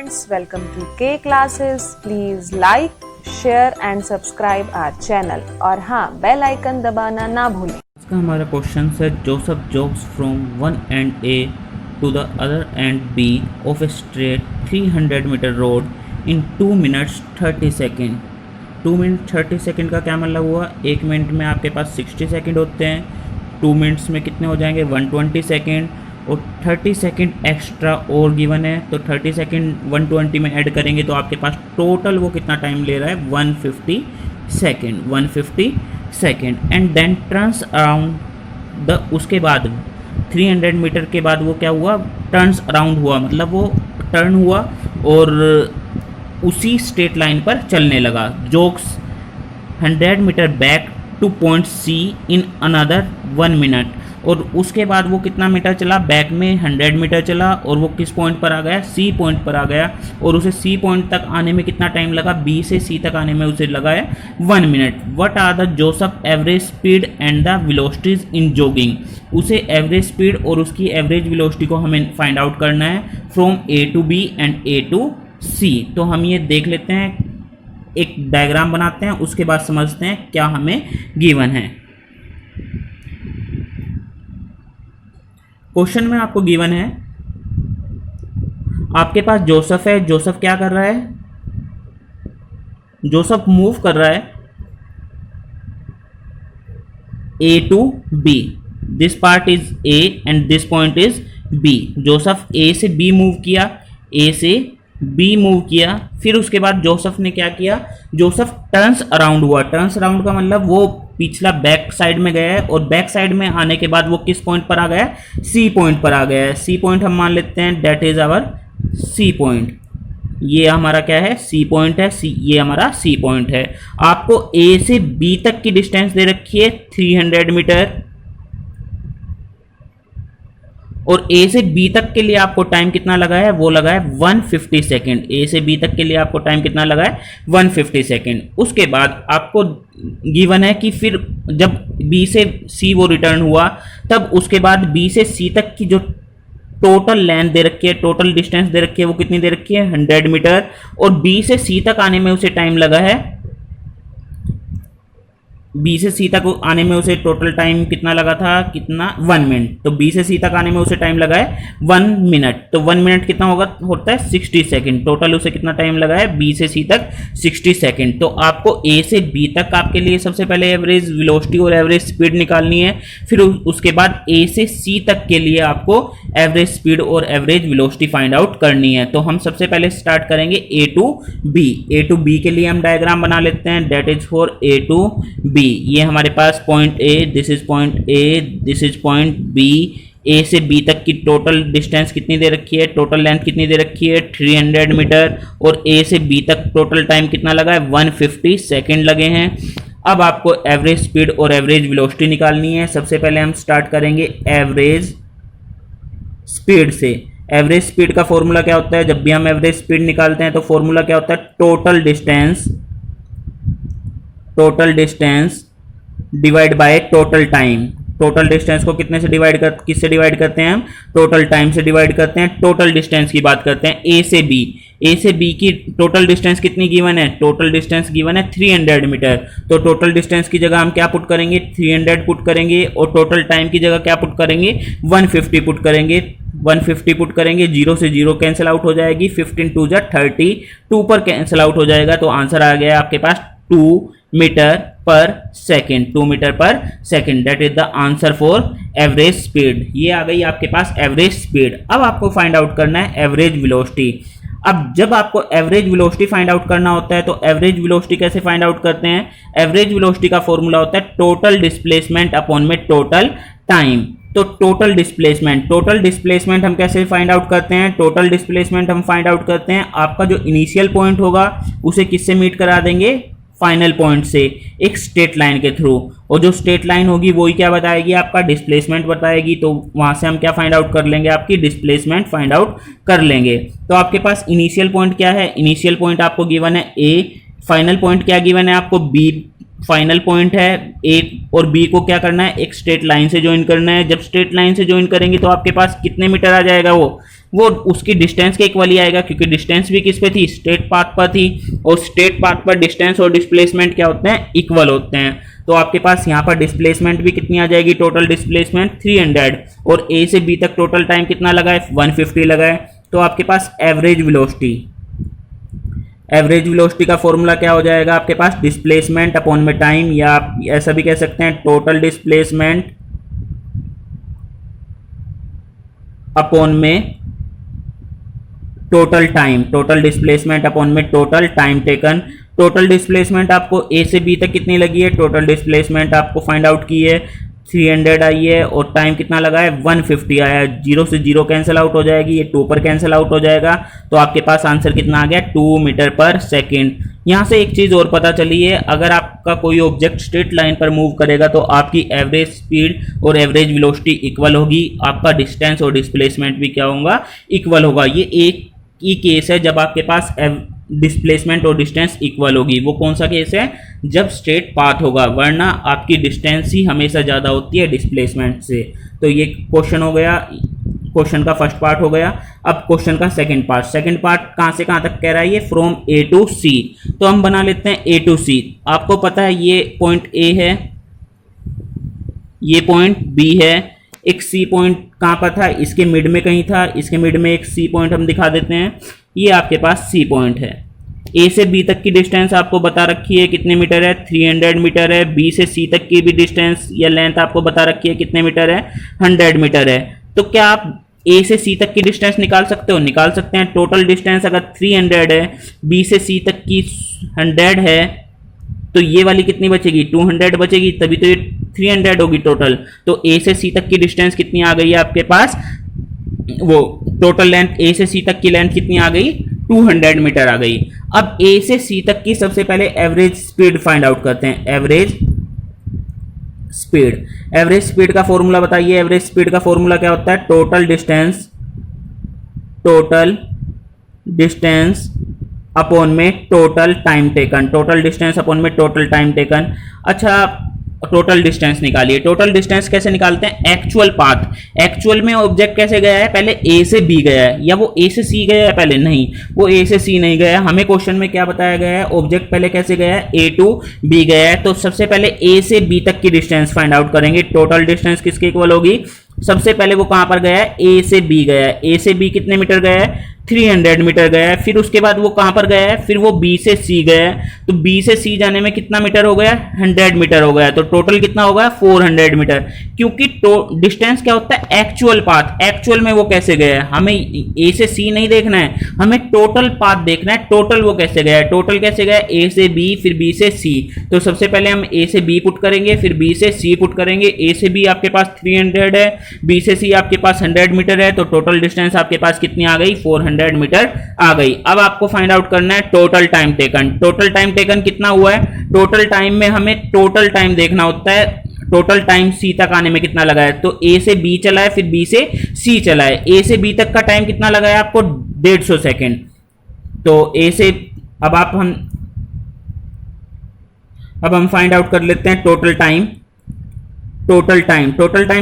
friends, welcome to K Classes. Please like, share and subscribe our channel और हाँ bell icon दबाना ना भूलें। इसका हमारा क्वेश्चन है Joseph jogs from one end A to the other end B of a straight 300 metre road in 2 minutes 30 second. 2 minute 30 second का क्या मतलब हुआ? 1 मिनट में आपके पास 60 सेकेंड होते हैं, 2 मिनट्स में कितने हो जाएंगे? 120 सेकेंड, और 30 सेकेंड एक्स्ट्रा और गिवन है तो 30 सेकेंड 120 में ऐड करेंगे तो आपके पास टोटल वो कितना टाइम ले रहा है? 150 second. And then turns around the, उसके बाद 300 मीटर के बाद वो क्या हुआ? टर्न्स अराउंड हुआ, मतलब वो टर्न हुआ और उसी स्ट्रेट लाइन पर चलने लगा। Jogs 100 metre back to point C in another 1 minute, और उसके बाद वो कितना मीटर चला? बैक में 100 मीटर चला और वो किस पॉइंट पर आ गया? सी पॉइंट पर आ गया, और उसे सी पॉइंट तक आने में कितना टाइम लगा? बी से सी तक आने में उसे लगा है 1 minute. What are the Joseph average speed and the velocities in jogging? उसे एवरेज स्पीड और उसकी एवरेज वेलोसिटी को हमें फाइंड आउट करना है from A to B and A to C. तो हम ये देख लेते हैं, एक डायग्राम बनाते हैं, उसके बाद समझते हैं क्या हमें गिवन है। क्वेश्चन में आपको गिवन है, आपके पास जोसेफ है। जोसेफ क्या कर रहा है? जोसेफ मूव कर रहा है A to B. This part is A end this point is B. जोसेफ ए से बी मूव किया, ए से बी मूव किया, फिर उसके बाद जोसेफ ने क्या किया? जोसेफ टर्न्स अराउंड हुआ। टर्न्स अराउंड का मतलब वो पिछला बैक साइड में गया है, और बैक साइड में आने के बाद वो किस पॉइंट पर आ गया है? सी पॉइंट पर आ गया है। सी पॉइंट हम मान लेते हैं that is our C point. ये हमारा क्या है? सी पॉइंट है। सी, ये हमारा सी पॉइंट है। आपको ए से बी तक की डिस्टेंस दे रखी है 300 मीटर, और ए से बी तक के लिए आपको टाइम कितना लगा है? वो लगा है 150 सेकेंड। ए से बी तक के लिए आपको टाइम कितना लगा है? 150 सेकेंड। उसके बाद आपको गिवन है कि फिर जब बी से सी वो रिटर्न हुआ, तब उसके बाद बी से सी तक की जो टोटल लेंथ दे रखी है, टोटल डिस्टेंस दे रखी है, वो कितनी दे रखी है? 100 मीटर, और बी से सी तक आने में उसे टाइम लगा है, बी से सी तक आने में उसे टोटल टाइम कितना लगा था? कितना? 1 मिनट। तो बी से सी तक आने में उसे टाइम लगा है 1 मिनट। तो 1 मिनट कितना होगा? होता है 60 सेकेंड। टोटल उसे कितना टाइम लगा है? बी से सी तक 60 सेकेंड। तो आपको ए से बी तक आपके लिए सबसे पहले एवरेज वेलोसिटी और एवरेज स्पीड निकालनी है, फिर उसके बाद ए से सी तक के लिए आपको एवरेज स्पीड और एवरेज वेलोसिटी फाइंड आउट करनी है। तो हम सबसे पहले स्टार्ट करेंगे A to B. A to B के लिए हम डायग्राम बना लेते हैं, that is for A to B. ये हमारे पास point A, this is point A, this is point B. A से बी तक की टोटल डिस्टेंस कितनी दे रखी है? टोटल लेंथ कितनी दे रखी है? 300 मीटर, और ए से बी तक टोटल टाइम कितना लगा है? 150 सेकेंड लगे हैं। अब आपको एवरेज स्पीड और एवरेज वेलोसिटी निकालनी है। सबसे पहले हम स्टार्ट करेंगे एवरेज स्पीड से। एवरेज स्पीड का फॉर्मूला क्या होता है? जब भी हम एवरेज स्पीड निकालते हैं तो फॉर्मूला क्या होता है? Total distance divide by total time. Total distance को कितने से किससे डिवाइड करते हैं हम? टोटल टाइम से डिवाइड करते हैं। टोटल डिस्टेंस की बात करते हैं ए से बी। ए से बी की टोटल डिस्टेंस कितनी गिवन है? टोटल डिस्टेंस गिवन है 300 मीटर। तो टोटल डिस्टेंस की जगह हम क्या पुट करेंगे? 300 पुट करेंगे, और टोटल टाइम की जगह क्या पुट करेंगे? 150 पुट करेंगे। 150 पुट करेंगे, 0 से 0 कैंसिल आउट हो जाएगी, 15 2 जा 30, 2 पर कैंसिल आउट हो जाएगा। तो आंसर आ गया आपके पास 2 मीटर पर सेकेंड। 2 मीटर पर second, that is the answer for average speed. ये आ गई आपके पास एवरेज स्पीड। अब आपको फाइंड आउट करना है एवरेज वेलोसिटी। अब जब आपको एवरेज वेलोसिटी फाइंड आउट करना होता है तो एवरेज वेलोसिटी कैसे फाइंड आउट करते हैं? एवरेज वेलोसिटी का फॉर्मूला होता है टोटल डिस्प्लेसमेंट अपॉन में टोटल टाइम। तो टोटल डिस्प्लेसमेंट हम कैसे फाइंड आउट करते हैं? टोटल डिस्प्लेसमेंट हम फाइंड आउट करते हैं, आपका जो इनिशियल पॉइंट होगा उसे किससे मीट करा देंगे? फाइनल पॉइंट से, एक स्ट्रेट लाइन के थ्रू, और जो स्ट्रेट लाइन होगी वही क्या बताएगी? आपका डिस्प्लेसमेंट बताएगी। तो वहां से हम क्या फाइंड आउट कर लेंगे? आपकी डिस्प्लेसमेंट फाइंड आउट कर लेंगे। तो आपके पास इनिशियल पॉइंट क्या है? इनिशियल पॉइंट आपको गिवन है ए, फाइनल पॉइंट क्या गिवन है आपको? बी फाइनल पॉइंट है। ए और बी को क्या करना है? एक स्ट्रेट लाइन से ज्वाइन करना है। जब स्ट्रेट लाइन से ज्वाइन करेंगे तो आपके पास कितने मीटर आ जाएगा? वो वो उसकी डिस्टेंस के इक्वल ही आएगा, क्योंकि डिस्टेंस भी किस पे थी, स्ट्रेट पाथ पर थी, और स्ट्रेट पाथ पर डिस्टेंस और डिस्प्लेसमेंट क्या होते हैं, इक्वल होते हैं। तो आपके पास यहाँ पर डिस्प्लेसमेंट भी कितनी आ जाएगी, टोटल डिस्प्लेसमेंट 300, और ए से बी तक टोटल टाइम कितना लगा है, 150 लगा है। तो आपके पास एवरेज वेलोसिटी का फॉर्मूला क्या हो जाएगा आपके पास, डिस्प्लेसमेंट अपॉन में टाइम, या आप ऐसा भी कह सकते हैं टोटल डिस्प्लेसमेंट अपॉन में total time, total displacement upon में total time taken. Total displacement आपको ए से बी तक कितनी लगी है, टोटल डिस्प्लेसमेंट आपको फाइंड आउट की है, 300 आई है, और टाइम कितना लगा है, 150 आया है। 0 से 0 कैंसिल आउट हो जाएगी, ये 2 पर कैंसिल आउट हो जाएगा, तो आपके पास आंसर कितना आ गया, 2 मीटर पर सेकेंड। यहाँ से एक चीज़ और पता चली है, अगर आपका कोई ऑब्जेक्ट स्ट्रेट लाइन पर मूव करेगा तो आपकी एवरेज स्पीड और एवरेज वेलोसिटी इक्वल होगी, आपका डिस्टेंस और डिस्प्लेसमेंट भी क्या होगा, इक्वल होगा। ये एक ही केस है जब आपके पास डिस्प्लेसमेंट और डिस्टेंस इक्वल होगी। वो कौन सा केस है, जब स्ट्रेट पाथ होगा, वरना आपकी डिस्टेंस ही हमेशा ज़्यादा होती है डिस्प्लेसमेंट से। तो ये क्वेश्चन हो गया, क्वेश्चन का फर्स्ट पार्ट हो गया। अब क्वेश्चन का सेकंड पार्ट कहाँ से कहाँ तक कह रहा है, ये फ्रॉम ए टू सी। तो हम बना लेते हैं ए टू सी। आपको पता है ये पॉइंट ए है, ये पॉइंट बी है, एक सी पॉइंट कहाँ पर था, इसके मिड में कहीं था, इसके मिड में एक सी पॉइंट हम दिखा देते हैं, ये आपके पास सी पॉइंट है। ए से बी तक की डिस्टेंस आपको बता रखी है कितने मीटर है, 300 मीटर है। बी से सी तक की भी डिस्टेंस या लेंथ आपको बता रखी है कितने मीटर है, 100 मीटर है। तो क्या आप ए से सी तक की डिस्टेंस निकाल सकते हो, निकाल सकते हैं। टोटल डिस्टेंस अगर 300 है, बी से सी तक की 100 है, तो ये वाली कितनी बचेगी, 200 बचेगी, तभी तो ये 300 होगी टोटल। तो ए से सी तक की डिस्टेंस कितनी आ गई है आपके पास, वो टोटल लेंथ ए से सी तक की लेंथ कितनी आ गई, 200 मीटर आ गई। अब ए से सी तक की सबसे पहले एवरेज स्पीड फाइंड आउट करते हैं। एवरेज स्पीड का फॉर्मूला बताइए। एवरेज स्पीड का फॉर्मूला क्या होता है, टोटल डिस्टेंस अपॉन में total time taken, total distance upon में टोटल टाइम टेकन। अच्छा, टोटल डिस्टेंस निकालिए। टोटल डिस्टेंस कैसे निकालते हैं, एक्चुअल पाथ। एक्चुअल में ऑब्जेक्ट कैसे गया है, पहले ए से बी गया है, या वो ए से सी गया है पहले, नहीं, वो ए से सी नहीं गया है। हमें क्वेश्चन में क्या बताया गया है, ऑब्जेक्ट पहले कैसे गया है, ए टू बी गया है। तो सबसे पहले ए से बी तक की डिस्टेंस फाइंड आउट करेंगे। टोटल डिस्टेंस किसके इक्वल होगी, सबसे पहले वो कहां पर गया है, ए से बी गया है। ए से बी कितने मीटर गया है, 300 मीटर गया है। फिर उसके बाद वो कहां पर गया है, फिर वो बी से सी गया है। तो बी से सी जाने में कितना मीटर हो गया, 100 मीटर हो गया। तो टोटल कितना होगा, 400 मीटर। क्योंकि डिस्टेंस क्या होता है, एक्चुअल पाथ। एक्चुअल में वो कैसे गया है, हमें ए से सी नहीं देखना है, हमें टोटल पाथ देखना है। टोटल वो कैसे गया है, टोटल कैसे गया है, ए से बी फिर बी से सी। तो सबसे पहले हम ए से बी पुट करेंगे, फिर बी से सी पुट करेंगे। ए से बी आपके पास 300 है, बी से सी आपके पास 100 मीटर है। तो टोटल डिस्टेंस आपके पास कितनी आ गई, 400 मीटर आ गई। अब आपको फाइंड आउट करना है total time taken. Total time taken कितना हुआ है, टोटल टाइम में हमें टोटल टाइम देखना होता है, टोटल टाइम सी तक आने में कितना लगा है। तो ए से बी चला है, फिर बी से सी चला है। ए से बी तक का टाइम कितना लगा है आपको, 150 सेकेंड। तो ए से अब हम फाइंड आउट कर लेते हैं टोटल टाइम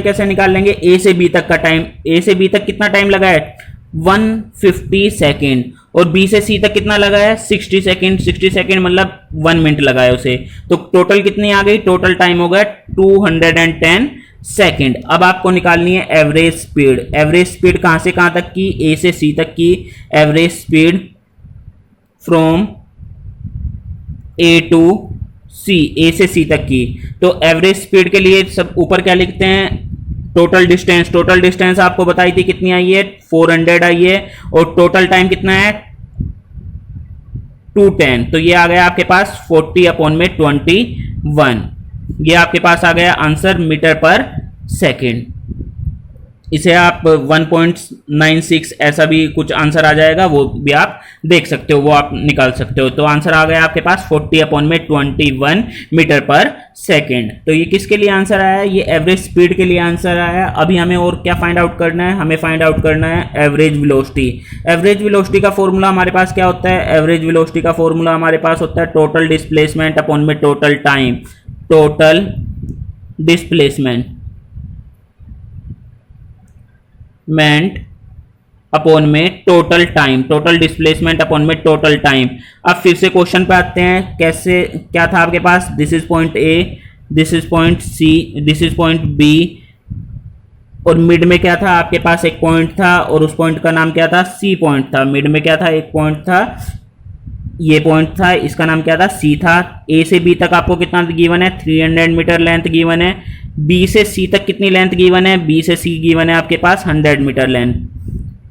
कैसे निकाल लेंगे, ए से बी तक का टाइम। ए से बी तक कितना टाइम लगा है, 150 सेकेंड, और बी से सी तक कितना लगा है, 60 सेकेंड। 60 सेकेंड मतलब 1 मिनट लगा है उसे। तो टोटल कितनी आ गई, टोटल टाइम हो गया 210 सेकेंड। अब आपको निकालनी है एवरेज स्पीड। एवरेज स्पीड कहां से कहां तक की, ए से सी तक की average speed from A to C, A से सी तक की। तो एवरेज स्पीड के लिए सब ऊपर क्या लिखते हैं, टोटल डिस्टेंस आपको बताई थी कितनी आई है, 400 आई है, और टोटल टाइम कितना है 210। तो ये आ गया आपके पास 40 अपॉन में 21। ये आपके पास आ गया आंसर मीटर पर सेकेंड। इसे आप 1.96 ऐसा भी कुछ आंसर आ जाएगा, वो भी आप देख सकते हो, वो आप निकाल सकते हो। तो आंसर आ गया आपके पास 40 अपॉन में 21 मीटर पर सेकेंड। तो ये किसके लिए आंसर आया है, ये एवरेज स्पीड के लिए आंसर आया है। अभी हमें और क्या फाइंड आउट करना है, हमें फाइंड आउट करना है एवरेज वेलोसिटी। एवरेज वेलोसिटी का फॉर्मूला हमारे पास क्या होता है, एवरेज वेलोसिटी का फॉर्मूला हमारे पास होता है टोटल डिस्प्लेसमेंट अपॉन में total time. Total displacement upon में total time, total displacement upon में टोटल टाइम। अब फिर से क्वेश्चन पे आते हैं, कैसे क्या था आपके पास, this is point A, this is point C, this is point B, और मिड में क्या था आपके पास, एक पॉइंट था और उस पॉइंट का नाम क्या था, सी पॉइंट था। मिड में क्या था, एक पॉइंट था, ये पॉइंट था, इसका नाम क्या था, सी था। ए से बी तक आपको कितना गिवन है, 300 मीटर लेंथ गिवन है। बी से सी तक कितनी लेंथ गिवन है, बी से सी गिवन है आपके पास 100 मीटर लेंथ,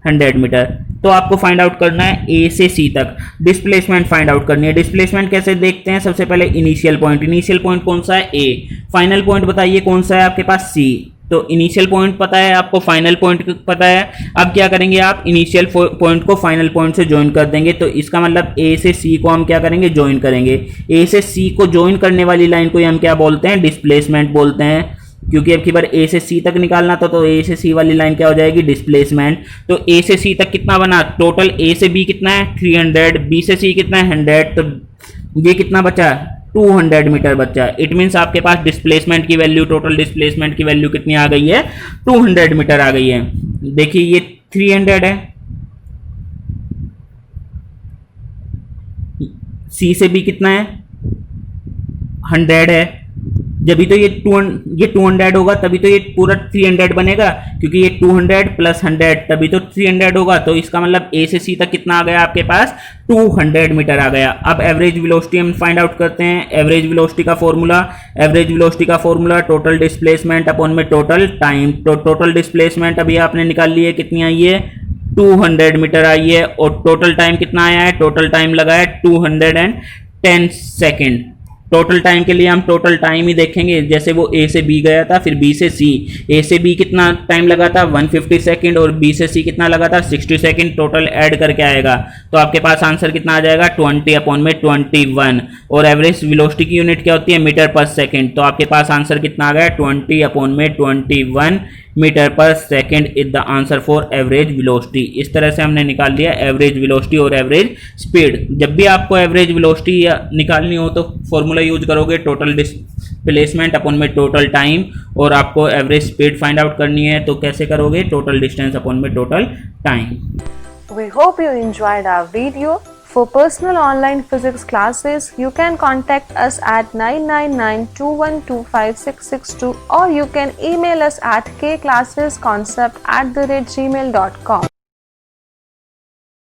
100 मीटर। तो आपको फाइंड आउट करना है ए से सी तक, डिस्प्लेसमेंट फाइंड आउट करनी है। डिस्प्लेसमेंट कैसे देखते हैं, सबसे पहले इनिशियल पॉइंट, इनिशियल पॉइंट कौन सा है, ए। फाइनल पॉइंट बताइए कौन सा है आपके पास, सी। तो इनिशियल पॉइंट पता है आपको, फाइनल पॉइंट पता है। अब क्या करेंगे आप, इनिशियल पॉइंट को फाइनल पॉइंट से ज्वाइन कर देंगे। तो इसका मतलब ए से सी को हम क्या करेंगे, ज्वाइन करेंगे। ए से सी को ज्वाइन करने वाली लाइन को हम क्या बोलते हैं, डिस्प्लेसमेंट बोलते हैं, क्योंकि अब की बार ए से सी तक निकालना था, तो ए से सी वाली लाइन क्या हो जाएगी, डिस्प्लेसमेंट। तो ए से सी तक कितना बना, टोटल ए से बी कितना है 300, बी से सी कितना है 100, तो ये कितना बचा 200 मीटर बचा। इट मीन्स आपके पास डिस्प्लेसमेंट की वैल्यू, टोटल डिस्प्लेसमेंट की वैल्यू कितनी आ गई है, 200 मीटर आ गई है। देखिए ये 300 है, सी से बी कितना है 100 है। जब तो ये 200 होगा तभी तो ये पूरा 300 बनेगा, क्योंकि ये 200 प्लस 100 तभी तो 300 होगा। तो इसका मतलब ए से सी तक कितना आ गया आपके पास, 200 मीटर आ गया। अब एवरेज वेलोसिटी हम फाइंड आउट करते हैं। एवरेज वेलोसिटी का फॉर्मूला, टोटल डिस्प्लेसमेंट अपॉन में टोटल टाइम। तो टोटल डिस्प्लेसमेंट अभी आपने निकाल ली है, कितनी आई है, 200 मीटर आई है। और टोटल टाइम कितना आया है, टोटल टाइम लगा है 210 सेकेंड। टोटल टाइम के लिए हम टोटल टाइम ही देखेंगे, जैसे वो ए से बी गया था, फिर बी से सी। ए से बी कितना टाइम लगा था 150 सेकंड, और बी से सी कितना लगा था 60 सेकंड। टोटल ऐड करके आएगा तो आपके पास आंसर कितना आ जाएगा, 20 अपॉन में 21। और एवरेज वेलोसिटी की यूनिट क्या होती है, मीटर पर सेकंड। तो आपके पास आंसर कितना आ गया, 20 अपॉन में 21 मीटर पर second is the answer for average velocity. इस तरह से हमने निकाल लिया एवरेज वेलोसिटी और एवरेज स्पीड। जब भी आपको एवरेज वेलोसिटी निकालनी हो तो फॉर्मूला यूज करोगे, टोटल डिस्प्लेसमेंट अपॉन में टोटल टाइम। और आपको एवरेज स्पीड फाइंड आउट करनी है तो कैसे करोगे, टोटल डिस्टेंस अपॉन में total time. We hope you enjoyed our video. For personal online physics classes, you can contact us at 9992125662 or you can email us at kclassesconcept@gmail.com.